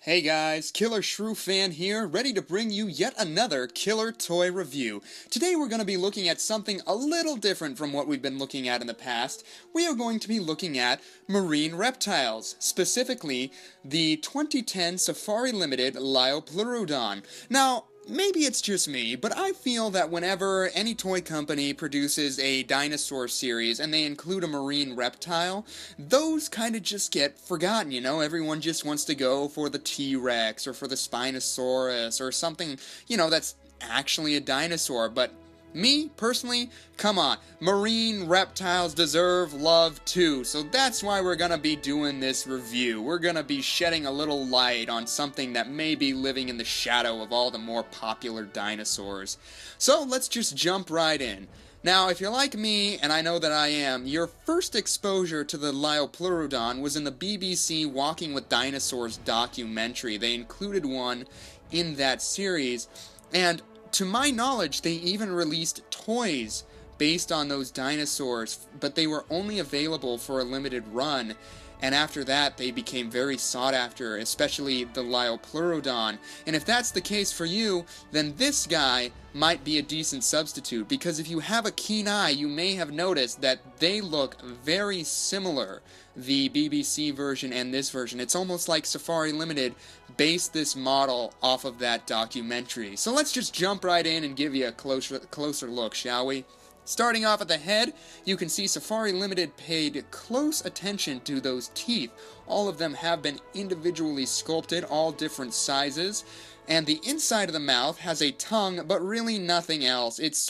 Hey guys, Killer Shrew Fan here, ready to bring you yet another killer toy review. Today we're going to be looking at something a little different from what we've been looking at in the past. We are going to be looking at marine reptiles, specifically the 2010 Safari Limited Liopleurodon. Now, maybe it's just me, but I feel that whenever any toy company produces a dinosaur series and they include a marine reptile, those kind of just get forgotten, you know? Everyone just wants to go for the T-Rex or for the Spinosaurus or something, that's actually a dinosaur, but me, personally, come on, marine reptiles deserve love too, so that's why we're gonna be doing this review. We're gonna be shedding a little light on something that may be living in the shadow of all the more popular dinosaurs. So let's just jump right in. Now, if you're like me, and I know that I am, your first exposure to the Liopleurodon was in the BBC Walking with Dinosaurs documentary. They included one in that series, and to my knowledge, they even released toys based on those dinosaurs, but they were only available for a limited run, and after that they became very sought after, especially the Liopleurodon. And if that's the case for you, then this guy might be a decent substitute, because if you have a keen eye, you may have noticed that they look very similar. The BBC version and this version, it's almost like Safari Limited based this model off of that documentary. So let's just jump right in and give you a closer look, shall we? Starting off at the head, you can see Safari Limited paid close attention to those teeth. All of them have been individually sculpted, all different sizes. And the inside of the mouth has a tongue, but really nothing else. It's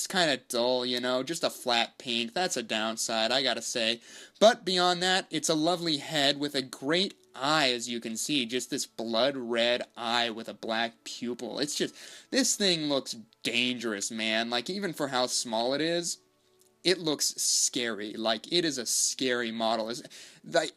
kind of dull, just a flat pink. That's a downside, I gotta say. But beyond that, it's a lovely head with a great eye, as you can see. Just this blood red eye with a black pupil. This thing looks dangerous, man. Like, even for how small it is, it looks scary. Like, it is a scary model. The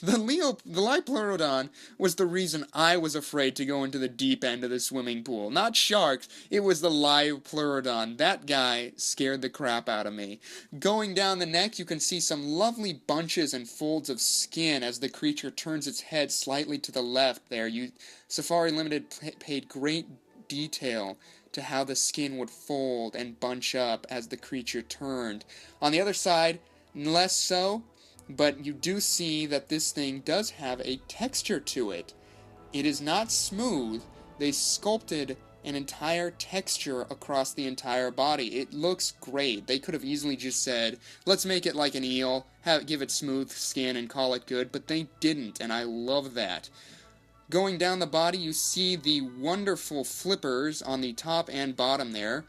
Liopleurodon was the reason I was afraid to go into the deep end of the swimming pool. Not sharks, it was the Liopleurodon. That guy scared the crap out of me. Going down the neck, you can see some lovely bunches and folds of skin as the creature turns its head slightly to the left there. Safari Limited paid great detail to how the skin would fold and bunch up as the creature turned. On the other side, less so, but you do see that this thing does have a texture to it. It is not smooth. They sculpted an entire texture across the entire body. It looks great. They could have easily just said, let's make it like an eel, give it smooth skin and call it good, but they didn't, and I love that. Going down the body, you see the wonderful flippers on the top and bottom there.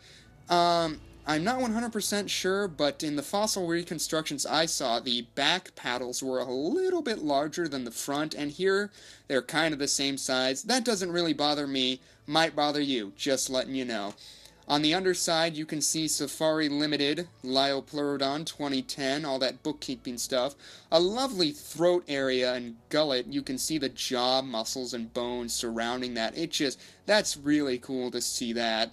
I'm not 100% sure, but in the fossil reconstructions I saw, the back paddles were a little bit larger than the front, and here they're kind of the same size. That doesn't really bother me. Might bother you, just letting you know. On the underside, you can see Safari Limited, Liopleurodon 2010, all that bookkeeping stuff. A lovely throat area and gullet. You can see the jaw muscles and bones surrounding that. That's really cool to see that.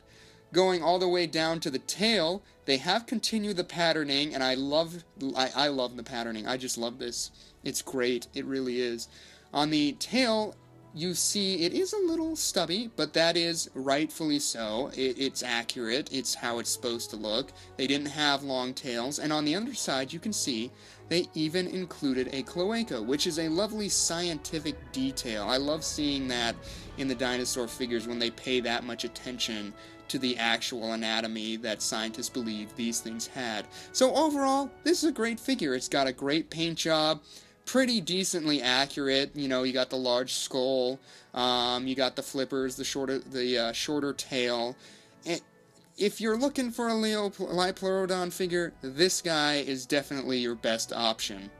Going all the way down to the tail, they have continued the patterning, and I love the patterning. I just love this. It's great. It really is. On the tail, you see it is a little stubby, but that is rightfully so. It's accurate. It's how it's supposed to look. They didn't have long tails. And on the underside, you can see they even included a cloaca, which is a lovely scientific detail. I love seeing that in the dinosaur figures when they pay that much attention to the actual anatomy that scientists believe these things had. So overall, this is a great figure. It's got a great paint job. Pretty decently accurate. You got the large skull, you got the flippers, the shorter tail. And if you're looking for a Liopleurodon figure, this guy is definitely your best option.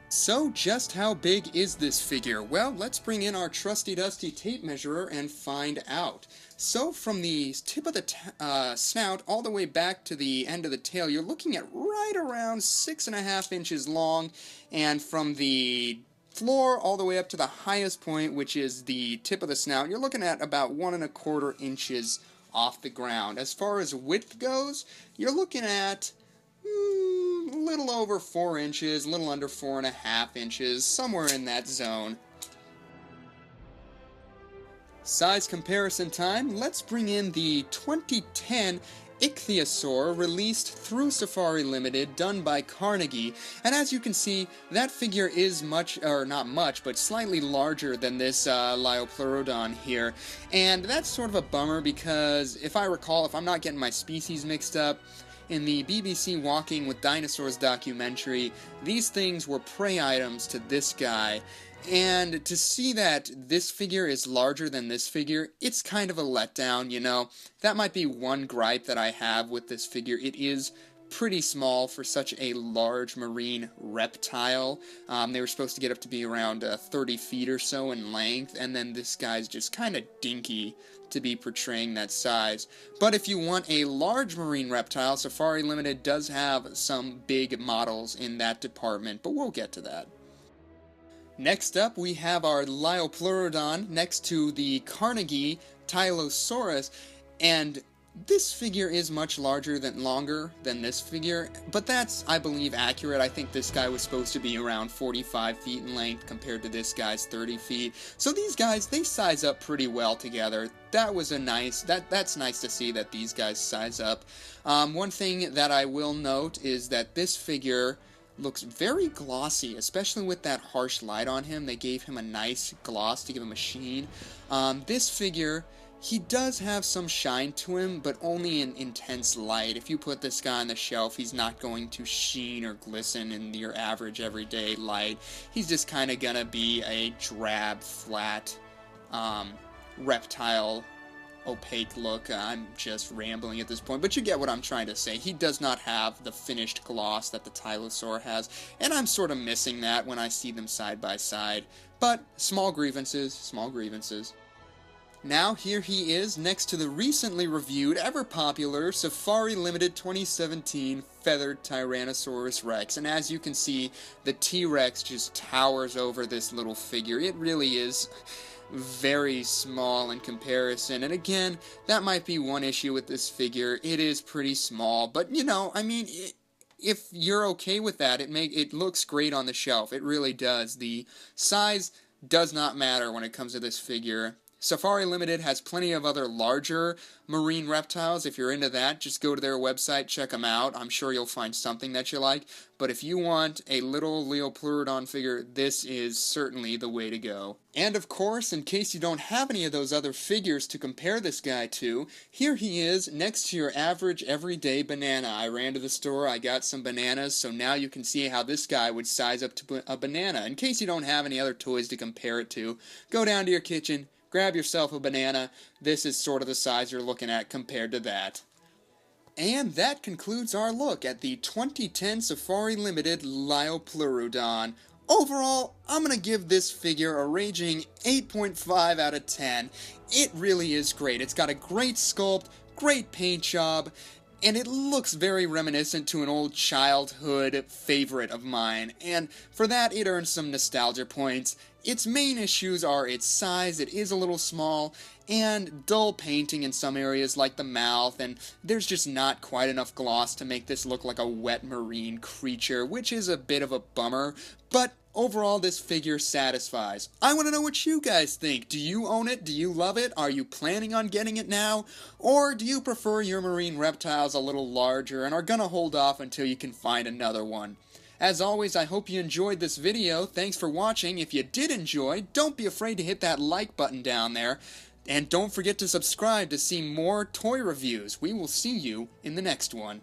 So just how big is this figure? Well, let's bring in our trusty dusty tape measurer and find out. So from the tip of the snout all the way back to the end of the tail, you're looking at right around 6.5 inches long, and from the floor all the way up to the highest point, which is the tip of the snout, you're looking at about 1.25 inches off the ground. As far as width goes, you're looking at a little over 4 inches, a little under 4.5 inches, somewhere in that zone. Size comparison time, let's bring in the 2010 Ichthyosaur released through Safari Limited, done by Carnegie, and as you can see, that figure is much, or not much, but slightly larger than this Liopleurodon here, and that's sort of a bummer because, if I recall, if I'm not getting my species mixed up, in the BBC Walking with Dinosaurs documentary, these things were prey items to this guy, and to see that this figure is larger than this figure, it's kind of a letdown, you know. That might be one gripe that I have with this figure. It is pretty small for such a large marine reptile. They were supposed to get up to be around 30 feet or so in length, and then this guy's just kind of dinky to be portraying that size. But if you want a large marine reptile, Safari Limited does have some big models in that department, but we'll get to that. Next up, we have our Liopleurodon next to the Carnegie Tylosaurus, and this figure is much longer than this figure, but that's, I believe, accurate. I think this guy was supposed to be around 45 feet in length compared to this guy's 30 feet. So these guys, they size up pretty well together. That was a nice, that's nice to see that these guys size up. One thing that I will note is that this figure looks very glossy, especially with that harsh light on him. They gave him a nice gloss to give him a sheen. This figure, he does have some shine to him, but only in intense light. If you put this guy on the shelf, he's not going to sheen or glisten in your average everyday light. He's just kind of gonna be a drab, flat, reptile, opaque look. I'm just rambling at this point, but you get what I'm trying to say. He does not have the finished gloss that the Tylosaur has, and I'm sort of missing that when I see them side by side. But small grievances, small grievances. Now here he is next to the recently reviewed, ever-popular Safari Limited 2017 Feathered Tyrannosaurus Rex, and as you can see, the T-Rex just towers over this little figure. It really is very small in comparison, and again, that might be one issue with this figure. It is pretty small, but you know, I mean, if you're okay with that, it looks great on the shelf. It really does. The size does not matter when it comes to this figure. Safari Limited has plenty of other larger marine reptiles. If you're into that, just go to their website, check them out. I'm sure you'll find something that you like. But if you want a little Liopleurodon figure, this is certainly the way to go. And of course, in case you don't have any of those other figures to compare this guy to, here he is next to your average everyday banana. I ran to the store, I got some bananas, so now you can see how this guy would size up to a banana. In case you don't have any other toys to compare it to, go down to your kitchen, grab yourself a banana. This is sort of the size you're looking at compared to that. And that concludes our look at the 2010 Safari Limited Liopleurodon. Overall, I'm going to give this figure a raging 8.5 out of 10. It really is great. It's got a great sculpt, great paint job, and it looks very reminiscent to an old childhood favorite of mine, and for that it earns some nostalgia points. Its main issues are its size, it is a little small, and dull painting in some areas like the mouth, and there's just not quite enough gloss to make this look like a wet marine creature, which is a bit of a bummer, but overall this figure satisfies. I want to know what you guys think. Do you own it? Do you love it? Are you planning on getting it now? Or do you prefer your marine reptiles a little larger and are gonna hold off until you can find another one? As always, I hope you enjoyed this video. Thanks for watching. If you did enjoy, don't be afraid to hit that like button down there. And don't forget to subscribe to see more toy reviews. We will see you in the next one.